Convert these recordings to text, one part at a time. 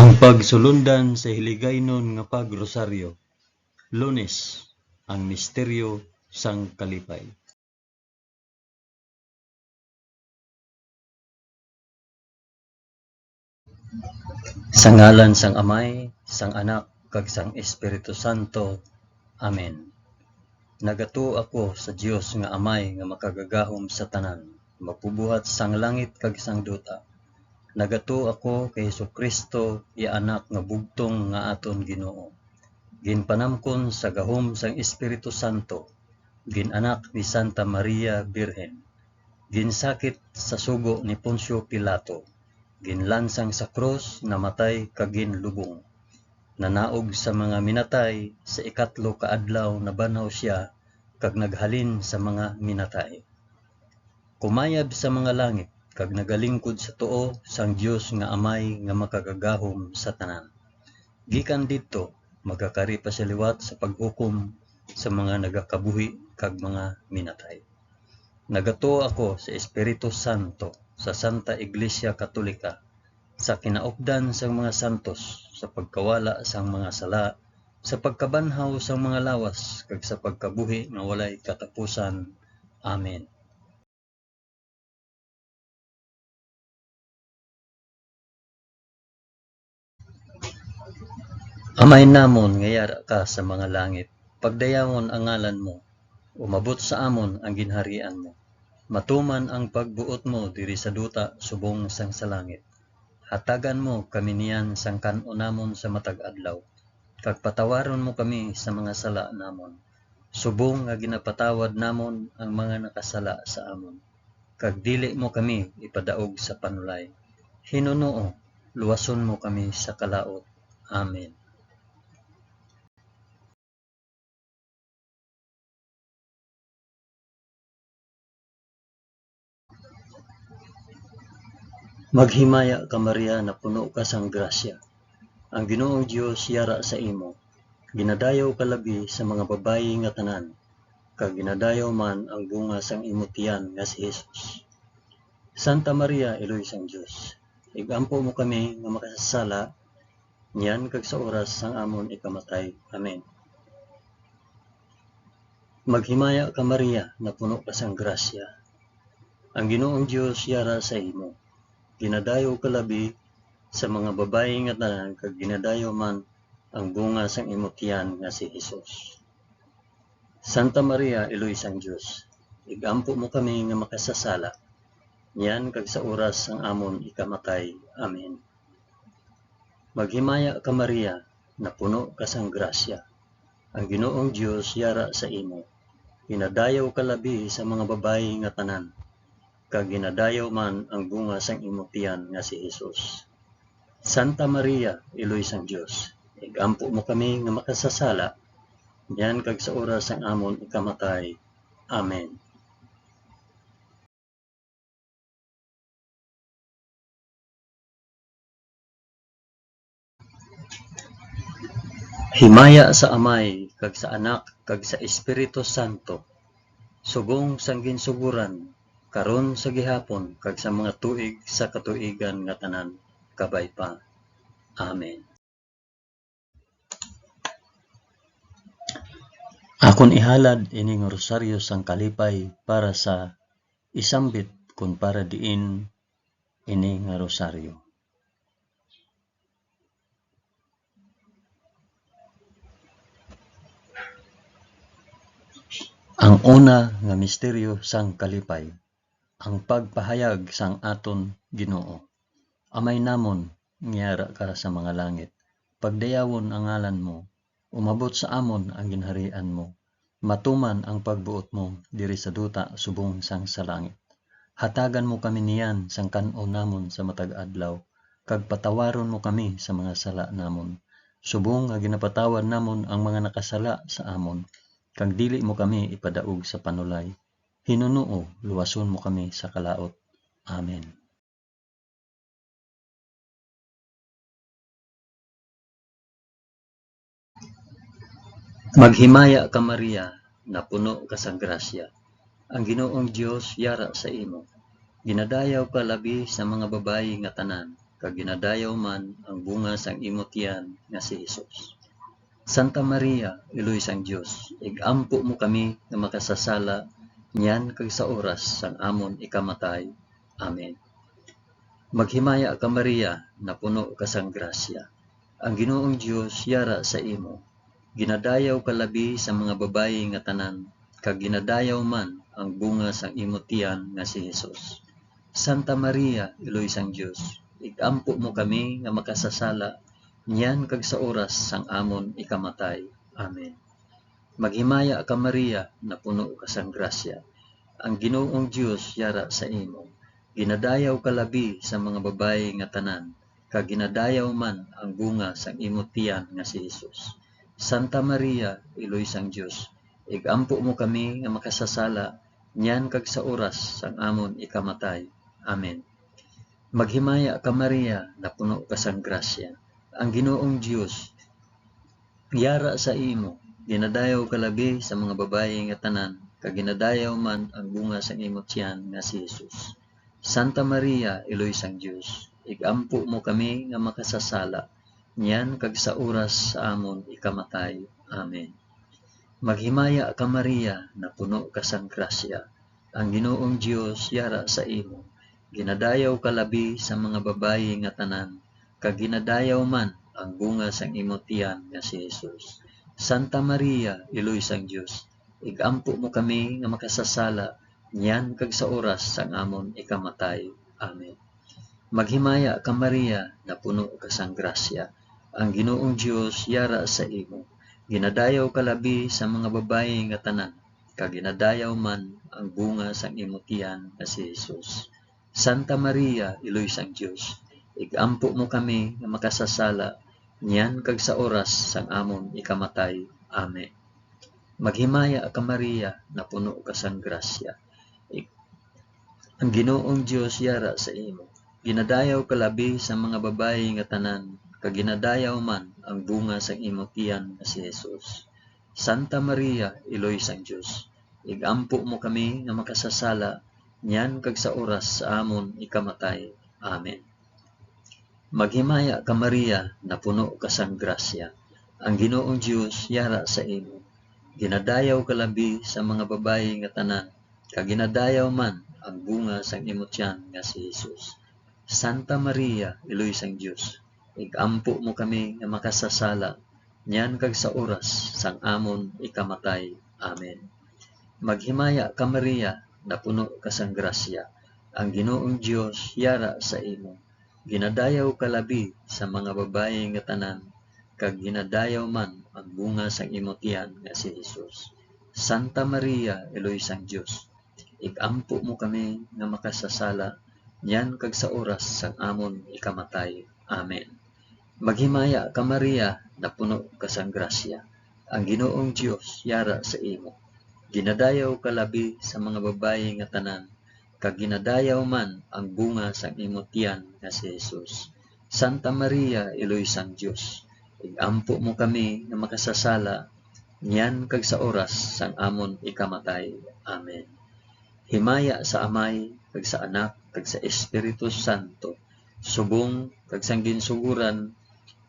Ang pagsulundan sa hiligaynon nga pagrosaryo. Lunes, ang misteryo sang kalipay. Sa ngalan sang Amay, sang Anak, kag sang Espiritu Santo. Amen. Nagato ako sa Dios nga Amay nga makagagahom sa tanan, mapubuhat sang langit kag sang duta. Nagato ako kay Jesucristo, iya anak nga bugtong nga aton Ginoo. Ginpanamkon sa gahom sang Espiritu Santo, ginanak ni Santa Maria Birhen. Ginsakit sa sugo ni Poncio Pilato, ginlansang sa krus, namatay kag ginlubong. Nanaog sa mga minatay, sa ikatlo ka adlaw nabanhaw siya kag naghalin sa mga minatay. Kumayab sa mga langit kag nagalingkod sa tuo sang Dios nga Amay nga makagagahom sa tanan. Gikan didto magakari pa sa liwat sa paghukom sa mga nagakabuhi kag mga minatay. Nagato ako sa Espiritu Santo, sa Santa Iglesia Katolika, sa kinaupdan sang mga santos, sa pagkawala sang mga sala, sa pagkabanhaw sang mga lawas, kag sa pagkabuhi nga walay katapusan. Amen. Amay namon nga yara ka sa mga langit, pagdayawon ang ngalan mo, umabot sa amon ang ginharian mo. Matuman ang pagbuot mo diri sa duta subong sang sa langit. Hatagan mo kami niyan sang kan-o namon sa matag adlaw, kag patawaron mo kami sa mga sala namon, subong nga ginapatawad namon ang mga nakasala sa amon. Kag dili mo kami ipadaog sa panulay. Hinunoo, luwason mo kami sa kalaot. Amen. Maghimaya ka Maria na puno ka sang grasya. Ang Ginoong Dios yara sa imo. Ginadayaw ka labi sa mga babayi nga tanan, kag ginadayaw man ang bunga sang imo tiyan nga si Jesus. Santa Maria, Iloy sang Dios, igampo mo kami nga makasasala, niyan kag sa oras sang amon ikamatay. Amen. Maghimaya ka Maria na puno ka sang grasya. Ang Ginoong Dios yara sa imo. Ginadayaw ka labi sa mga babayi nga tanan, kag ginadayaw man ang bunga sang imo tiyan nga si Jesus. Santa Maria, Iloy sang Dios, igampo mo kami nga makasasala, niyan kag sa oras sang amon ikamatay. Amen. Maghimaya ka Maria na puno ka sang grasya. Ang Ginoong Dios yara sa imo. Ginadayaw ka labi sa mga babayi nga tanan, kag ginadayaw man ang bunga sang imo tiyan nga si Jesus. Santa Maria, Iloy sang Dios, igampo mo kami nga makasasala, niyan kag sa oras sang amon ikamatay. Amen. Himaya sa Amay, kag sa Anak, kag sa Espiritu Santo, subong sang ginsuguran, karon sa gihapon, kag sa mga tuig sa katuigan nga tanan, kabay pa. Amen. Akon ihalad ining rosaryo sang kalipay para sa isambit kun para diin ini nga rosaryo. Ang una nga misteryo sang kalipay, ang pagpahayag sang aton Ginoo. Amay namon ngiyara ka sa mga langit, pagdayawon ang ngalan mo, umabot sa amon ang ginharian mo. Matuman ang pagbuot mo diri sa duta subong sang sa langit. Hatagan mo kami niyan sang kan-o namon sa matag adlaw, kag patawaron mo kami sa mga sala namon, subong nga ginapatawad namon ang mga nakasala sa amon, kag dili mo kami ipadaog sa panulay. Hinunoo, luwason mo kami sa kalaot. Amen. Maghimaya ka Maria na puno ka sang grasya. Ang Ginoong Dios yara sa imo. Ginadayaw ka labi sa mga babayi nga tanan, kag ginadayaw man ang bunga sang imong tiyan nga si Hesus. Santa Maria, Iloy sang Dios, igampo mo kami nga makasasala niyan kag sa oras sang amon ikamatay. Amen. Maghimaya ka Maria, na puno ka sang grasya. Ang Ginoong Dios yara sa imo. Ginadayaw ka labi sa mga babayi nga tanan, kag ginadayaw man ang bunga sang imo tiyan nga si Hesus. Santa Maria, Iloy sang Dios, igampo mo kami nga makasasala niyan kag sa oras sang amon ikamatay. Amen. Maghimaya ka Maria, na puno ka sang grasya. Ang Ginoong Dios yara sa imo. Ginadayaw ka labi sa mga babayi nga tanan, kag ginadayaw man ang bunga sang imo tiyan nga si Hesus. Santa Maria, Iloy sang Dios, igampo mo kami nga makasasala niyan kag sa oras sang amon ikamatay. Amen. Maghimaya ka Maria, na puno ka sang grasya. Ang Ginoong Dios yara sa imo. Ginadayaw ka labi sa mga babayi nga tanan, kag ginadayaw man ang bunga sang imo tiyan nga si Hesus. Santa Maria, Iloy sang Dios, igampo mo kami nga makasasala niyan kag sa oras sa amon ikamatay. Amen. Maghimaya ka Maria, na puno ka sang grasya. Ang Ginoong Dios yara sa imo. Ginadayaw ka labi sa mga babayi nga tanan, kag ginadayaw man ang bunga sang imo tiyan nga si Hesus. Santa Maria, Iloy sang Dios, igampo mo kami nga makasasala niyan kag sa oras sang amon ikamatay. Amen. Maghimaya ka Maria, na puno ka sang grasya. Ang Ginoong Dios yara sa imo. Ginadayaw ka labi sa mga babayi nga tanan, kag ginadayaw man ang bunga sang imo tiyan nga si Hesus. Santa Maria, Iloy sang Dios, igampo mo kami nga makasasala niyan kag sa oras sang amon ikamatay. Amen. Maghimaya ka Maria, na puno ka sang grasya. Ang Ginoong Dios yara sa imo. Ginadayaw ka labi sa mga babayi nga tanan, kag ginadayaw man ang bunga sang imo tiyan nga si Hesus. Santa Maria, Iloy sang Dios, igampo mo kami nga makasasala niyan kag sa oras sa amon ikamatay. Amen. Maghimaya ka Maria, na puno ka sang grasya. Ang Ginoong Dios yara sa imo. Ginadayaw ka labi sa mga babayi nga tanan, kag ginadayaw man ang bunga sang imo tiyan nga si Hesus. Santa Maria, Iloy sang Dios, igampo mo kami nga makasasala niyan kag sa oras sang amon ikamatay. Amen. Maghimaya ka Maria, na puno ka sang grasya. Ang Ginoong Dios yara sa imo. Ginadayaw ka labi sa mga babayi nga tanan, kag ginadayaw man ang bunga sang imo tiyan nga si Hesus. Santa Maria, Iloy sang Dios, igampo mo kami nga makasasala niyan kag sa oras sang amon ikamatay. Amen. Maghimaya ka Maria, na puno ka sang grasya. Ang Ginoong Dios yara sa imo. Ginadayaw ka labi sa mga babayi nga tanan, kag ginadayaw man ang bunga sang imo tiyan nga si Hesus. Santa Maria, Iloy sang Dios, igampo mo kami nga makasasala niyan kag sa oras sang amon ikamatay. Amen. Himaya sa Amay, kag sa Anak, kag sa Espiritu Santo, subong kag sang ginsuguran,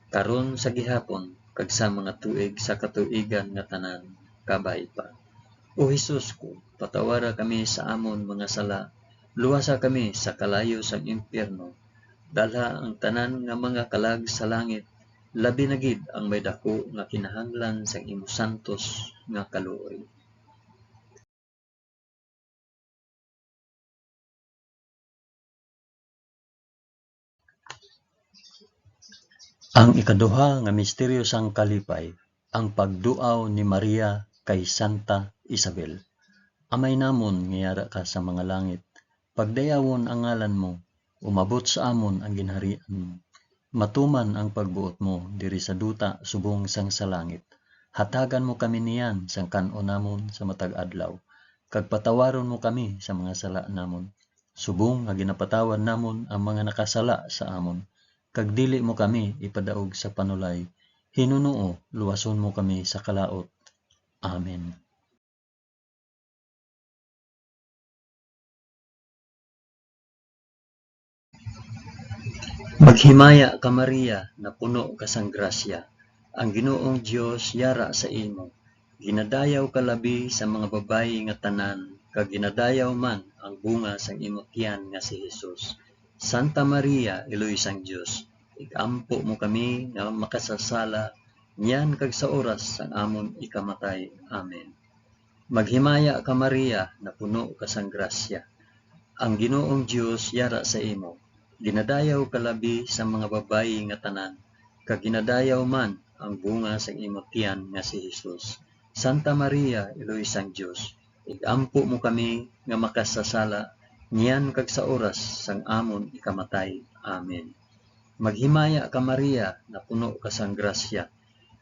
karon sa gihapon, kag sa mga tuig sa katuigan nga tanan, kabay pa. O Hesus ko, patawara kami sa amon mga sala, luwasa kami sa kalayo sang impyerno, dalha ang tanan nga mga kalag sa langit, labi na gid ang may dako nga kinahanglan sang imo santos nga kaluoy. Ang ikaduha nga misteryo sang kalipay, ang pagduaw ni Maria kay Santa Isabel. Amay namon nga yara ka sa mga langit, pagdayawon ang ngalan mo, umabot sa amon ang ginharian mo. Matuman ang pagbuot mo diri sa duta subong sang sa langit. Hatagan mo kami niyan sang kan-o namon sa matag adlaw, kag patawaron mo kami sa mga sala namon. Subong nga ginapatawad namon ang mga nakasala sa amon, kag dili mo kami ipadaog sa panulay. Hinunoo, luwason mo kami sa kalaot. Amen. Maghimaya ka Maria na puno ka sang grasya, ang Ginoong Dios yara sa imo. Ginadayaw ka labi sa mga babayi nga tanan, kag ginadayaw man ang bunga sang imong tiyan nga si Hesus. Santa Maria, Iloy sang Dios, igampo mo kami nga makasasala, niyan kag sa oras sang amon ikamatay. Amen. Maghimaya ka Maria na puno ka sang grasya, ang Ginoong Dios yara sa imo. Ginadayaw ka labi sa mga babayi nga tanan, kag ginadayaw man ang bunga sa imong tiyan nga si Hesus. Santa Maria, Iloy sang Dios, igampo mo kami nga makasasala, niyan kag sa oras sang amon ikamatay. Amen. Maghimaya ka Maria na puno ka sang grasya,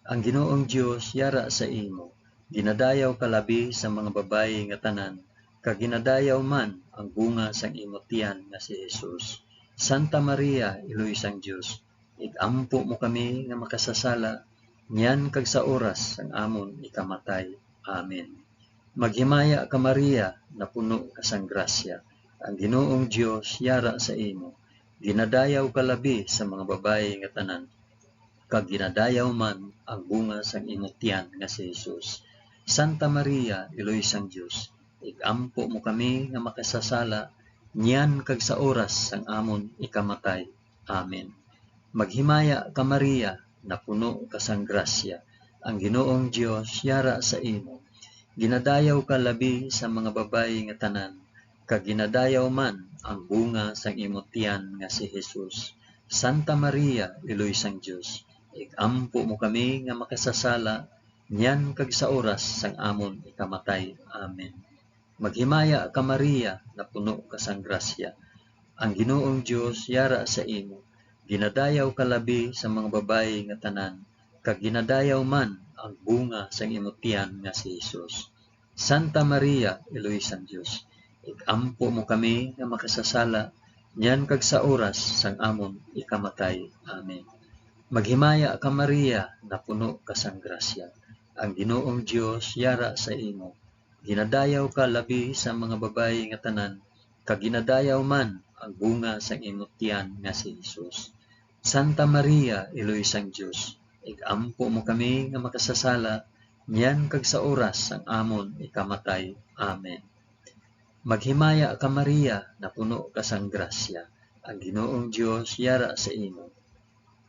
ang Ginoong Dios yara sa imo. Ginadayaw ka labi sa mga babayi nga tanan, kag ginadayaw man ang bunga sang imong tiyan nga si Hesus. Santa Maria, Iloy sang Dios, igampo mo kami nga makasasala, niyan kag sa oras sang amon ikamatay. Amen. Maghimaya ka Maria na puno ka sang grasya, ang Ginoong Dios yara sa imo. Ginadayaw ka labi sa mga babayi nga tanan, kag ginadayaw man ang bunga sang imong tiyan nga si Hesus. Santa Maria, Iloy sang Dios, igampo mo kami nga makasasala, niyan kag sa oras sang amon ikamatay. Amen. Maghimaya ka Maria na puno ka sang grasya, ang Ginoong Dios yara sa imo. Ginadayaw ka labi sa mga babayi nga tanan, kag ginadayaw man ang bunga sang imong tiyan nga si Hesus. Santa Maria, Iloy sang Dios, igampo mo kami nga makasasala, niyan kag sa oras sang amon ikamatay. Amen. Maghimaya ka Maria na puno ka sang grasya, ang Ginoong Dios yara sa imo. Ginadayaw ka labi sa mga babayi nga tanan, kag ginadayaw man ang bunga sang imong tiyan nga si Hesus. Santa Maria, Iloy sang Dios, igampo mo kami nga makasasala, niyan kag sa oras sang amon ikamatay. Amen. Maghimaya ka Maria na puno ka sang grasya, ang Ginoong Dios yara sa imo. Ginadayaw ka labi sa mga babayi nga tanan, kag ginadayaw man ang bunga sang imong tiyan nga si Hesus. Santa Maria, Iloy sang Dios, igampo mo kami nga makasasala, niyan kag sa oras sang amon ikamatay. Amen. Maghimaya ka Maria na puno ka sang grasya, ang Ginoong Dios yara sa imo.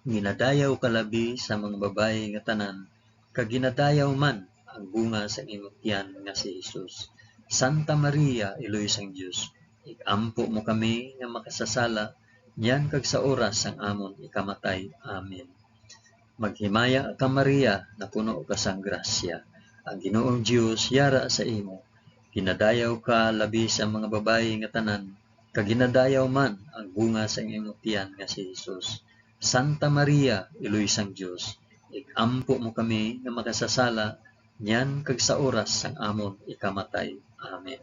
Ginadayaw ka labi sa mga babayi nga tanan, kag ginadayaw man ang bunga sa imong tiyan nga si Hesus. Santa Maria, Iloy sang Dios, igampo mo kami nga makasasala, niyan kag sa oras sang amon ikamatay. Amen. Maghimaya ka Maria na puno ka sang grasya, ang Ginoong Dios yara sa imo. Ginadayaw ka labi sa mga babayi nga tanan, kag ginadayaw man ang bunga sa imong tiyan nga si Hesus. Santa Maria, Iloy sang Dios, igampo mo kami nga makasasala, niyan kag sa oras sang amon ikamatay. Amen.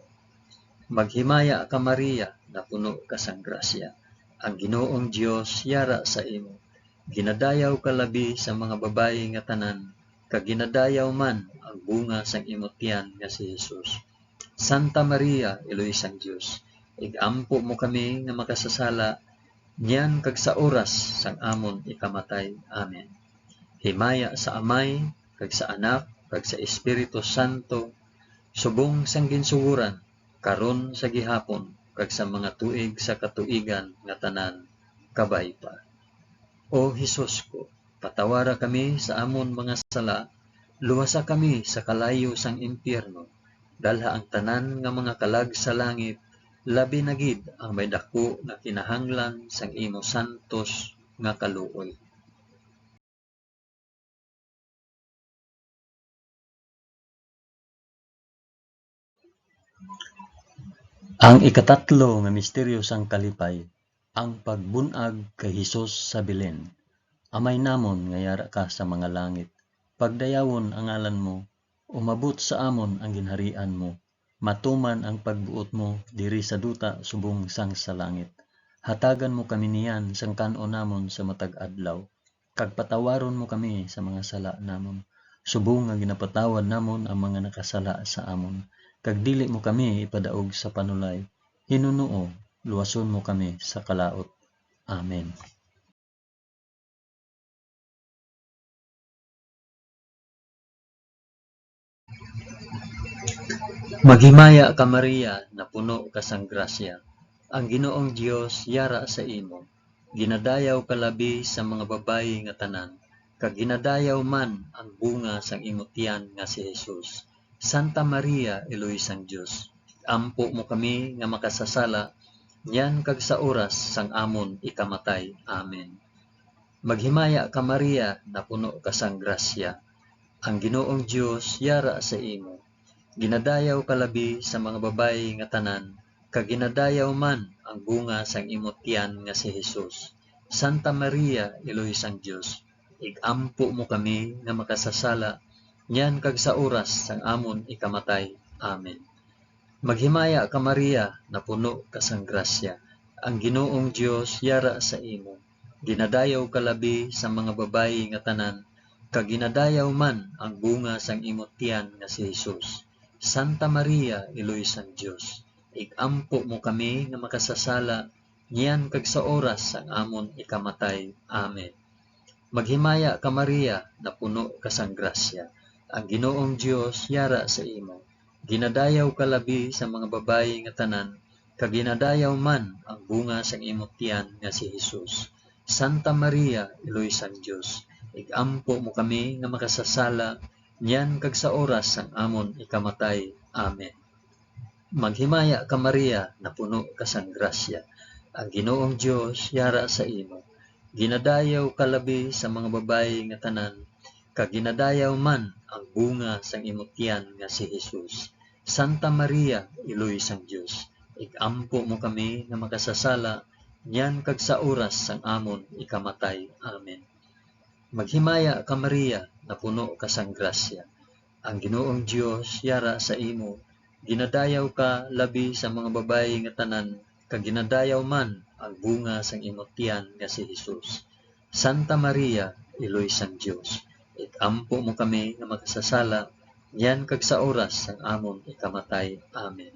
Maghimaya ka Maria na puno ka sang grasya, ang Ginoong Dios yara sa imo. Ginadayaw ka labi sa mga babayi nga tanan, kag ginadayaw man ang bunga sang imong tiyan nga si Hesus. Santa Maria, Iloy sang Dios, igampo mo kami nga makasasala, niyan kag sa oras sang amon ikamatay. Amen. Himaya sa Amay, kag sa Anak, kag sa Espiritu Santo, subong sang ginsuguran, karon sa gihapon, kag sa mga tuig sa katuigan nga tanan, kabay pa. O Hesus ko, patawara kami sa amon mga sala, luwasa kami sa kalayo sang impyerno, dalha ang tanan nga mga kalag sa langit, labi na gid ang may dako nga kinahanglan sang imo santos nga kaluoy. Ang ikatatlo nga misteryo sang kalipay, ang pagbunag kay Hesus sa Belen. Amay namon nga yara ka sa mga langit, pagdayawon ang ngalan mo, umabot sa amon ang ginharian mo, matuman ang pagbuot mo diri sa duta subong sang sa langit. Hatagan mo kami niyan sang kanon namon sa matag adlaw, kag patawaron mo kami sa mga sala namon, subong nga ginapatawad namon ang mga nakasala sa amon, kag dili mo kami ipadaog sa panulay. Hinunoo, luwason mo kami sa kalaot. Amen. Maghimaya ka Maria, na puno ka sang grasya. Ang Ginoong Dios yara sa imo. Ginadayaw ka labi sa mga babayi nga tanan, kag ginadayaw man ang bunga sang imong tiyan nga si Jesus. Santa Maria, Eloy sang Dios, ampo mo kami nga makasasala, yan kag sa oras sang amon ikamatay. Amen. Maghimaya ka Maria, na puno ka sang grasya. Ang Ginoong Dios yara sa imo. Ginadayaw ka labi sa mga babayi nga tanan, kag ginadayaw man ang bunga sang imong tiyan nga si Jesus. Santa Maria, Eloy sang Dios, igampo mo kami nga makasasala, nyan kag sa oras sang amon ikamatay. Amen. Maghimaya ka Maria, na puno ka sang grasya. Ang Ginoong Dios yara sa imo. Ginadayaw ka labi sa mga babayi nga tanan, kag ginadayaw man ang bunga sang imong tiyan nga si Jesus. Santa Maria, Eloy sang Dios, igampo mo kami nga makasasala, niyan kag sa oras sang amon ikamatay. Amen. Maghimaya ka Maria, na puno ka sang grasya. Ang Ginoong Dios yara sa imo. Ginadayaw ka labi sa mga babayi nga tanan, kag ginadayaw man ang bunga sang imong tiyan nga si Jesus. Santa Maria, Eloy sang Dios, igampo mo kami nga makasasala, niyan kag sa oras sang amon ikamatay. Amen. Maghimaya ka Maria, na puno ka sang grasya. Ang Ginoong Dios yara sa imo. Ginadayaw ka labi sa mga babayi nga tanan, kag ginadayaw man ang bunga sang imong tiyan nga si Jesus. Santa Maria, Eloy sang Dios, igampo mo kami nga makasasala, niyan kag sa oras sang amon ikamatay. Amen. Maghimaya ka Maria, na puno ka sang grasya. Ang Ginoong Dios yara sa imo. Ginadayaw ka labi sa mga babayi nga tanan, kag ginadayaw man ang bunga sang imong tiyan nga si Jesus. Santa Maria, Eloy sang Dios, igampo mo kami nga makasasala, yan kag sa oras sang amon ikamatay. Amen.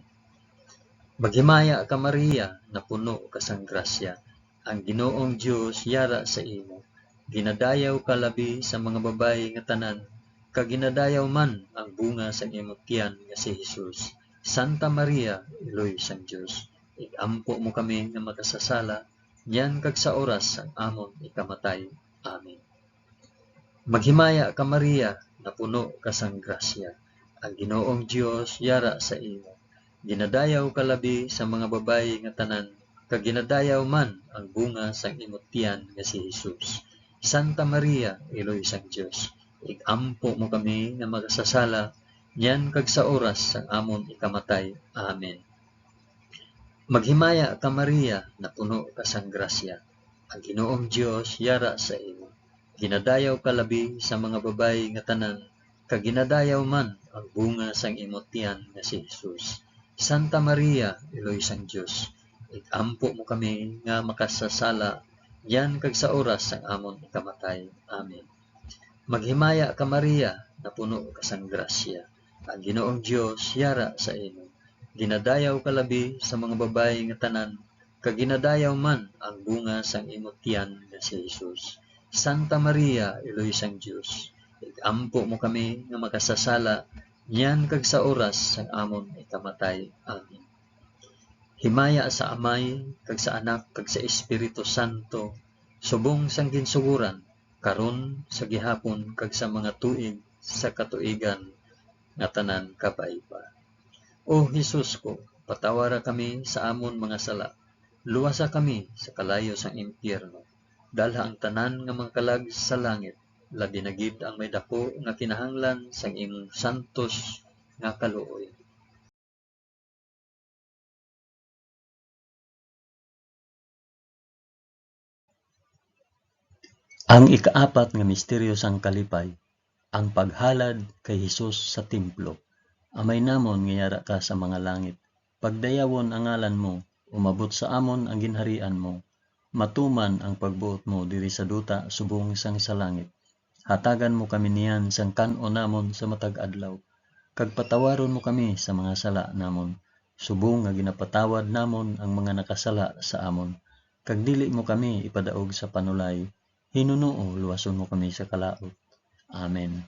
Maghimaya ka Maria, na puno ka sang grasya. Ang Ginoong Dios yara sa imo. Ginadayaw ka labi sa mga babayi nga tanan, kag ginadayaw man ang bunga sang imong tiyan nga si Jesus. Santa Maria, Eloy sang Dios, igampo mo kami nga makasasala, yan kag sa oras sang amon ikamatay. Amen. Maghimaya ka Maria, na puno ka sang grasya. Ang Ginoong Dios yara sa imo. Ginadayaw ka labi sa mga babayi nga tanan, kag ginadayaw man ang bunga sang imong tiyan nga si Jesus. Santa Maria, Eloy sang Dios, igampo mo kami nga makasasala, yan kag sa oras sang amon ikamatay. Amen. Maghimaya ka Maria, na puno ka sang grasya. Ang Ginoong Dios yara sa imo. Ginadayaw ka labi sa mga babayi nga tanan, kag ginadayaw man ang bunga sang imong tiyan nga si Jesus. Santa Maria, Eloy sang Dios, igampo mo kami nga makasasala, yan kag sa oras sang amon ikamatay. Amen. Maghimaya ka Maria, na puno ka sang grasya. Ang Ginoong Dios yara sa imo. Ginadayaw ka labi sa mga babayi nga tanan, kag ginadayaw man ang bunga sang imong tiyan nga si Jesus. Santa Maria, Eloy sang Dios, igampo mo kami nga makasasala, niyan kag sa oras sang amon ikamatay. Amen. Himaya sa Amay, kag sa Anak, kag sa Espiritu Santo, subong sang ginsuguran, karon sa gihapon kag sa mga tuig sa katuigan nga tanan kapaipa. O Hesus ko, patawara kami sa amon mga sala. Luwasa kami sa kalayo sang impyerno. Dalha ang tanan nga mga kalag sa langit. Labi na gid ang may dako nga kinahanglan sang imong santos nga kaluoy. Ang ikaapat nga misteryo sang kalipay, ang paghalad kay Hesus sa templo. Amay namon nga yara ka sa mga langit. Pagdayawon ang ngalan mo, umabot sa amon ang ginharian mo. Matuman ang pagbuot mo diri sa duta subong sang sa langit. Hatagan mo kami niyan sang kan-o namon sa matag adlaw. Kag patawaron mo kami sa mga sala namon, subong nga ginapatawad namon ang mga nakasala sa amon. Kag dili mo kami ipadaog sa panulay, Hinunoo luwason mo kami sa kalaot. Amen.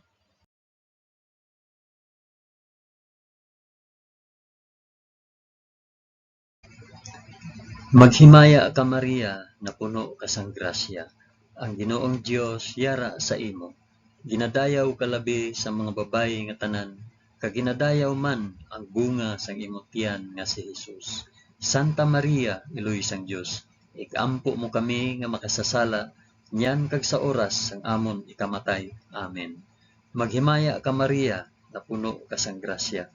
Maghimaya ka Maria, na puno ka sang grasya. Ang Ginoong Dios yara sa imo. Ginadayaw ka labi sa mga babayi nga tanan, kag ginadayaw man ang bunga sang imong tiyan nga si Hesus. Santa Maria, iloy sang Dios, ikampo mo kami nga makasasala, nyan kag sa oras sang amon ikamatay. Amen. Maghimaya ka Maria, na puno ka sang grasya.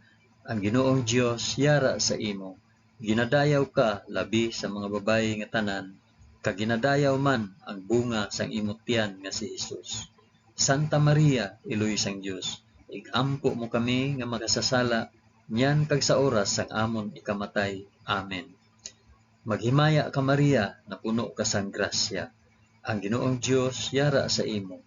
Ang Ginoong Dios yara sa imo. Ginadayaw ka labi sa mga babayi nga tanan, kag ginadayaw man ang bunga sang imong tiyan nga si Hesus. Santa Maria, iloy sang Dios, igampo mo kami nga makasasala, nyan kag sa oras sang amon ikamatay. Amen. Maghimaya ka Maria, na puno ka sang grasya. Ang Ginoong Dios yara sa imo.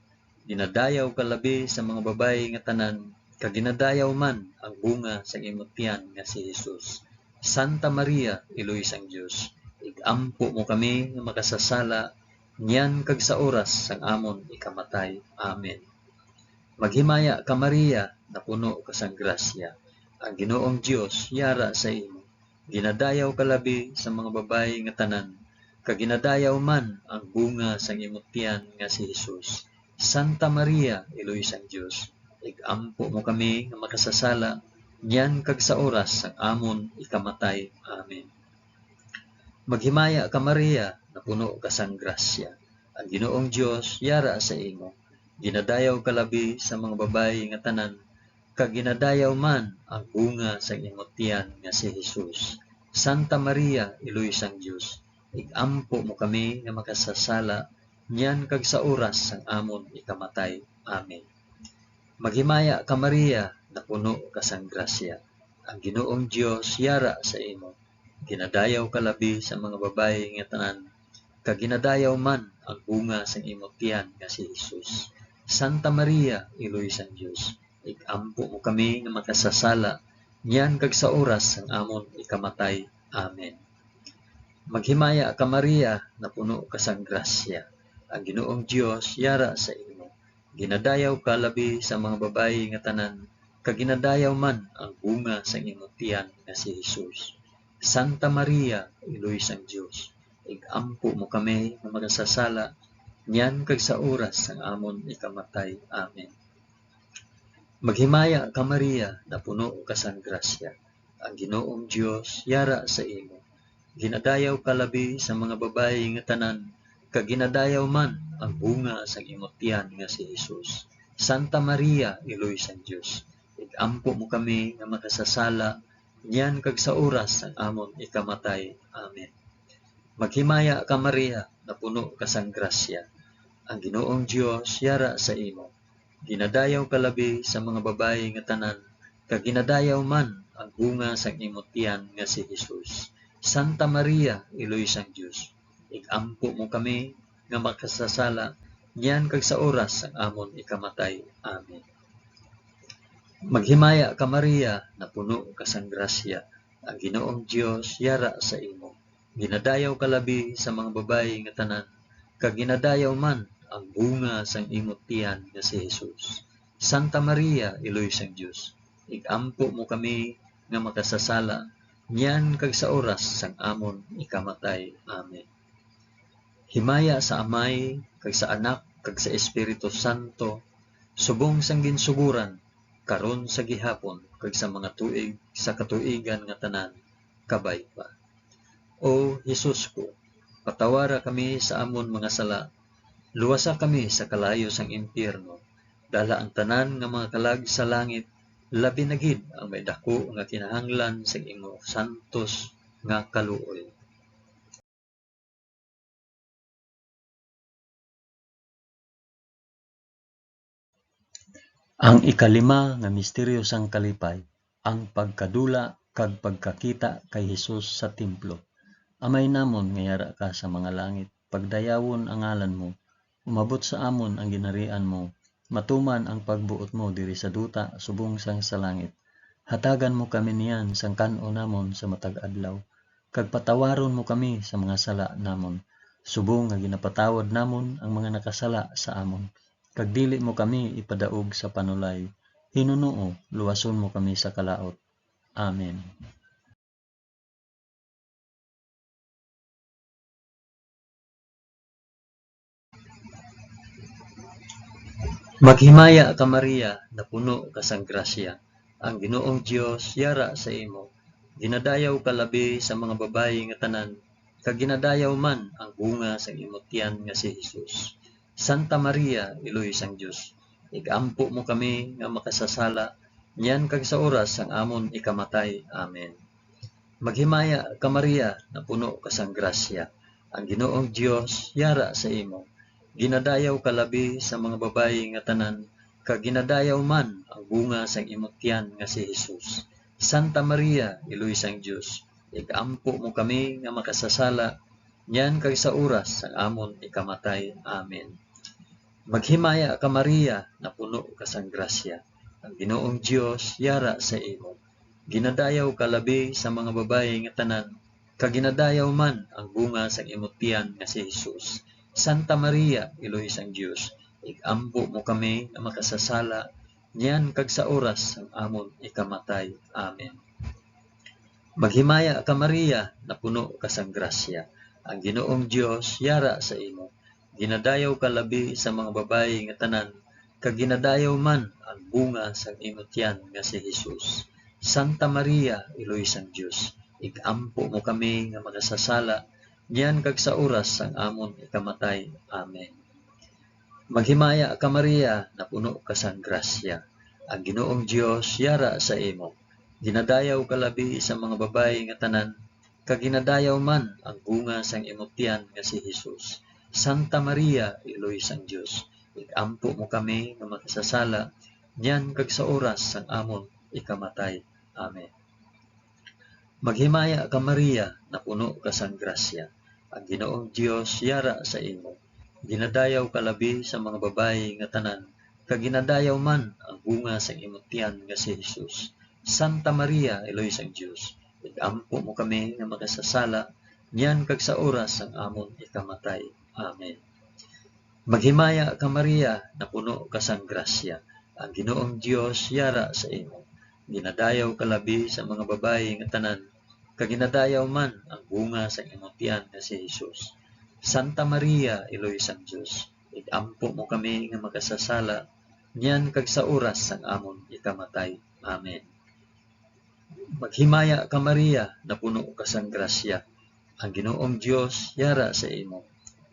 Ginadayaw ka labi sa mga babayi nga tanan, kag ginadayaw man ang bunga sang imong tiyan nga si Hesus. Santa Maria, iloy sang Dios, igampo mo kami nga makasasala, nyan kag sa oras sang amon ikamatay. Amen. Maghimaya ka Maria, na puno ka sang grasya. Ang Ginoong Dios yara sa imo. Ginadayaw ka labi sa mga babayi nga tanan, kag ginadayaw man ang bunga sang imong tiyan nga si Hesus. Santa Maria, iloy sang Dios, igampo mo kami nga makasasala, nyan kag sa oras sang amon ikamatay. Amen. Maghimaya ka Maria, na puno ka sang grasya. Ang Ginoong Dios yara sa imo. Ginadayaw ka labi sa mga babayi nga tanan, kag ginadayaw man ang bunga sang imong tiyan nga si Hesus. Santa Maria, iloy sang Dios, igampo mo kami nga makasasala, nyan kag sa oras sang amon ikamatay. Amen. Maghimaya ka Maria, na puno ka sang grasya. Ang Ginoong Dios yara sa imo. Ginadayaw ka labi sa mga babayi nga tanan, kag ginadayaw man ang bunga sang imong tiyan nga si Hesus. Santa Maria, iloy sang Dios, igampo mo kami nga makasasala, nyan kag sa oras sang amon ikamatay. Amen. Maghimaya ka Maria, na puno ka sang grasya. Ang Ginoong Dios yara sa imo. Ginadayaw ka labi sa mga babayi nga tanan, kag ginadayaw man ang bunga sang imong tiyan nga si Hesus. Santa Maria, iloy sang Dios, igampo mo kami nga makasasala, nyan kag sa oras sang amon ikamatay. Amen. Maghimaya ka Maria, na puno ka sang grasya. Ang Ginoong Dios yara sa imo. Ginadayaw ka labi sa mga babayi nga tanan, kag ginadayaw man ang bunga sang imong tiyan nga si Hesus. Santa Maria, iloy sang Dios, igampo mo kami nga makasasala, nyan kag sa oras sang amon ikamatay. Amen. Maghimaya ka Maria, na puno ka sang grasya. Ang Ginoong Dios yara sa imo. Ginadayaw ka labi sa mga babayi nga tanan, kag ginadayaw man ang bunga sang imong tiyan nga si Hesus. Santa Maria, iloy sang Dios, igampo mo kami nga makasasala, nyan kag sa oras sang amon ikamatay. Amen. Maghimaya ka Maria, na puno ka sang grasya. Ang Ginoong Dios yara sa imo. Ginadayaw ka labi sa mga babayi nga tanan, kag ginadayaw man ang bunga sang imong tiyan nga si Hesus. Santa Maria, iloy sang Dios, igampo mo kami nga makasasala, nyan kag sa oras sang amon ikamatay. Amen. Himaya sa Amay, kag sa Anak, kag sa Espiritu Santo, subong sang ginsuguran, karon sa gihapon, kag sa mga tuig, sa katuigan nga tanan, kabay pa. O Hesus ko, patawara kami sa amon mga sala, luwasa kami sa kalayo sang impyerno, dala ang tanan nga mga kalag sa langit, labi na gid ang may dako nga kinahanglan sa imo santos nga kaluoy. Ang ikalima nga misteryo sang kalipay, ang pagkadula kag pagkakita kay Hesus sa templo. Amay namon nga yara ka sa mga langit, pagdayawon ang ngalan mo, umabot sa amon ang ginharian mo, matuman ang pagbuot mo diri sa duta subong sang sa langit. Hatagan mo kami niyan sang kan-o namon sa matag adlaw, kag patawaron mo kami sa mga sala namon, subong nga ginapatawad namon ang mga nakasala sa amon. Kag dili mo kami ipadaog sa panulay, Hinunoo, luwason mo kami sa kalaot. Amen. Maghimaya ka Maria, na puno ka sang grasya, ang Ginoong Dios yara sa imo. Ginadayaw ka labi sa mga babayi nga tanan, kag ginadayaw man ang bunga sa imong tiyan nga si Hesus. Santa Maria, Iloy sang Dios, igampo mo kami nga makasasala, niyan kag sa oras sang amon ikamatay. Amen. Maghimaya ka Maria, na puno ka sang grasya, ang Ginoong Dios yara sa imo. Ginadayaw ka labi sa mga babayi nga tanan, kag ginadayaw man ang bunga sang imong tiyan nga si Hesus. Santa Maria, Iloy sang Dios, igampo mo kami nga makasasala, niyan kag sa oras sang amon ikamatay. Amen. Maghimaya ka Maria, na puno ka sang grasya, ang Ginoong Dios yara sa imo. Ginadayaw ka labi sa mga babayi nga tanan, kag ginadayaw man ang bunga sang imong tiyan nga si Hesus. Santa Maria, Iloy sang Dios, igampo mo kami nga makasasala, niyan kag sa oras sang amon ikamatay. Amen. Maghimaya ka Maria, na puno ka sang grasya, ang Ginoong Dios yara sa imo. Ginadayaw ka labi sa mga babayi nga tanan, kag ginadayaw man ang bunga sang imong tiyan nga si Hesus. Santa Maria, Iloy sang Dios, igampo mo kami nga makasasala, niyan kag sa oras sang amon ikamatay. Amen. Maghimaya ka Maria, na puno ka sang grasya, ang Ginoong Dios yara sa imo. Ginadayaw ka labi sa mga babayi nga tanan, kag ginadayaw man ang bunga sang imong tiyan nga si Hesus. Santa Maria, Iloy sang Dios, igampo mo kami nga makasasala, niyan kag sa oras sang amon ikamatay. Amen. Maghimaya ka Maria, na puno ka sang grasya, ang Ginoong Dios yara sa imo. Ginadayaw ka labi sa mga babayi nga tanan, kag ginadayaw man ang bunga sang imong tiyan nga si Hesus. Santa Maria, Iloy sang Dios, igampo mo kami nga makasasala, niyan kag sa oras sang amon ikamatay. Amen. Maghimaya ka Maria, na puno ka sang grasya, ang Ginoong Dios yara sa imo. Ginadayaw ka labi sa mga babayi nga tanan, kag ginadayaw man ang bunga sang imong tiyan nga si Hesus. Santa Maria, Iloy sang Dios, igampo mo kami nga makasasala, niyan kag sa oras sang amon ikamatay. Amen. Maghimaya ka Maria, na puno ka sang grasya, ang Ginoong Dios yara sa imo.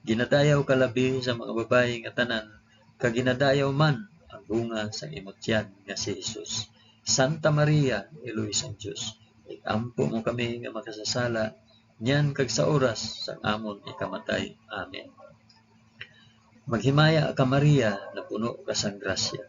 Ginadayaw ka labi sa mga babayi nga tanan, kag ginadayaw man ang bunga sang imong tiyan nga si Hesus. Santa Maria, Iloy sang Dios, igampo mo kami nga makasasala, niyan kag sa oras sang amon ikamatay. Amen. Maghimaya ka Maria, na puno ka sang grasya,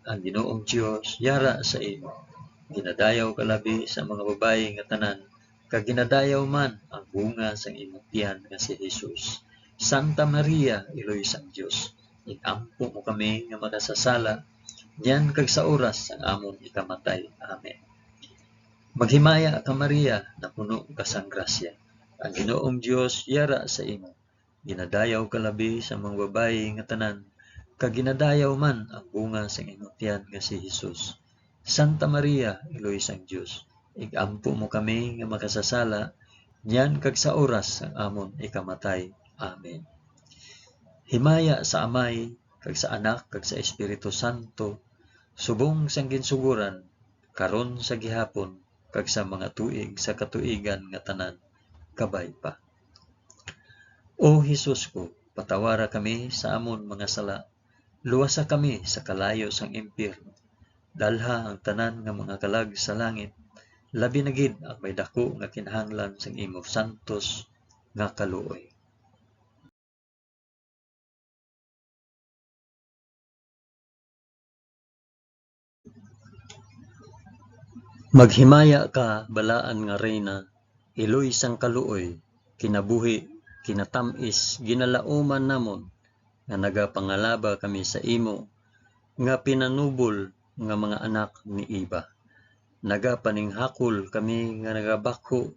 ang Ginoong Dios yara sa imo. Ginadayaw ka labi sa mga babayi nga tanan, kag ginadayaw man ang bunga sang imong tiyan nga si Hesus. Santa Maria, Iloy sang Dios, igampo mo kami nga makasasala, niyan kag sa oras sang amon ikamatay. Amen. Maghimaya ka Maria, na puno ka sang grasya, ang Ginoong Dios yara sa imo. Ginadayaw ka labi sa mga babayi nga tanan, kag ginadayaw man ang bunga sang imong tiyan nga si Hesus. Santa Maria, Iloy sang Dios, igampo mo kami nga makasasala, niyan kag sa oras sang amon ikamatay. Amen. Himaya sa Amay, kag sa Anak, kag sa Espiritu Santo, subong sang ginsuguran, karon sa gihapon, kag sa mga tuig sa katuigan nga tanan, kabay pa. O Hesus ko, patawara kami sa amon mga sala, luwasa kami sa kalayo sang impyerno, dalha ang tanan nga mga kalag sa langit, labi na gid ang may dako nga kinahanglan sang imo santos nga kaluoy. Maghimaya ka balaan nga reyna, Iloy sang kaluoy, kinabuhi, kinatamis, ginalauman namon, nga nagapangalaba kami sa imo, nga pinanubol nga mga anak ni Iba. Nagapaninghakol kami nga nagabakho,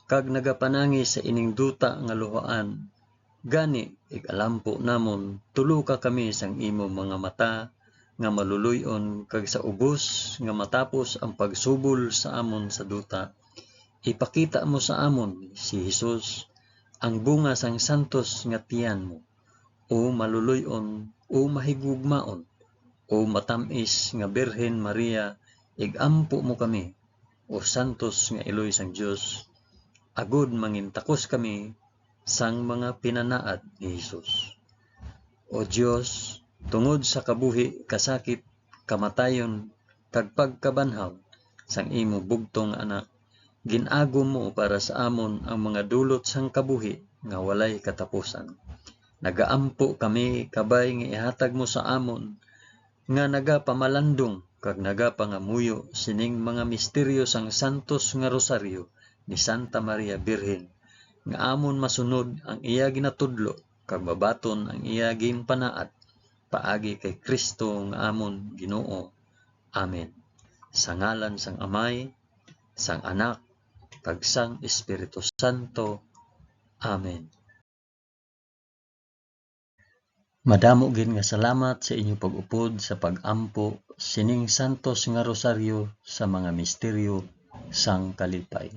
kag nagapanangi sa ining duta nga luhaan. Gani, ig-alampo namon, tulo ka kami sang imo mga mata, nga maluluyon, kag sa ubos nga matapos ang pagsubol sa amon sa duta, ipakita mo sa amon si Hesus, ang bunga sang santos nga tiyan mo, o maluluyon o mahigugmaon, O matamis nga Birhen Maria, igampo mo kami. O santos nga iloy sang Dios, agud mangintakos kami sang mga pinanaad ni Hesus. O Dios, tungod sa kabuhi, kasakit, kamatayon, kag pagkabanhaw sang imo bugtong anak, ginagom mo para sa amon ang mga dulot sang kabuhi nga walay katapusan. Nagaampo kami kabay nga ihatag mo sa amon nga nagapamalandong kag nagapangamuyo sining mga misteryo sang santos nga rosaryo ni Santa Maria Birhen, nga amon masunod ang iya ginatudlo kag mabaton ang iya ginpanaad paagi kay Kristo nga amon Ginoo. Amen. Sa ngalan sang Amay, sang Anak, kag sang Espiritu Santo. Amen. Madamo gid nga salamat sa inyo pag-upod sa pag-ampo sining santos nga rosaryo sa mga misteryo sang kalipay.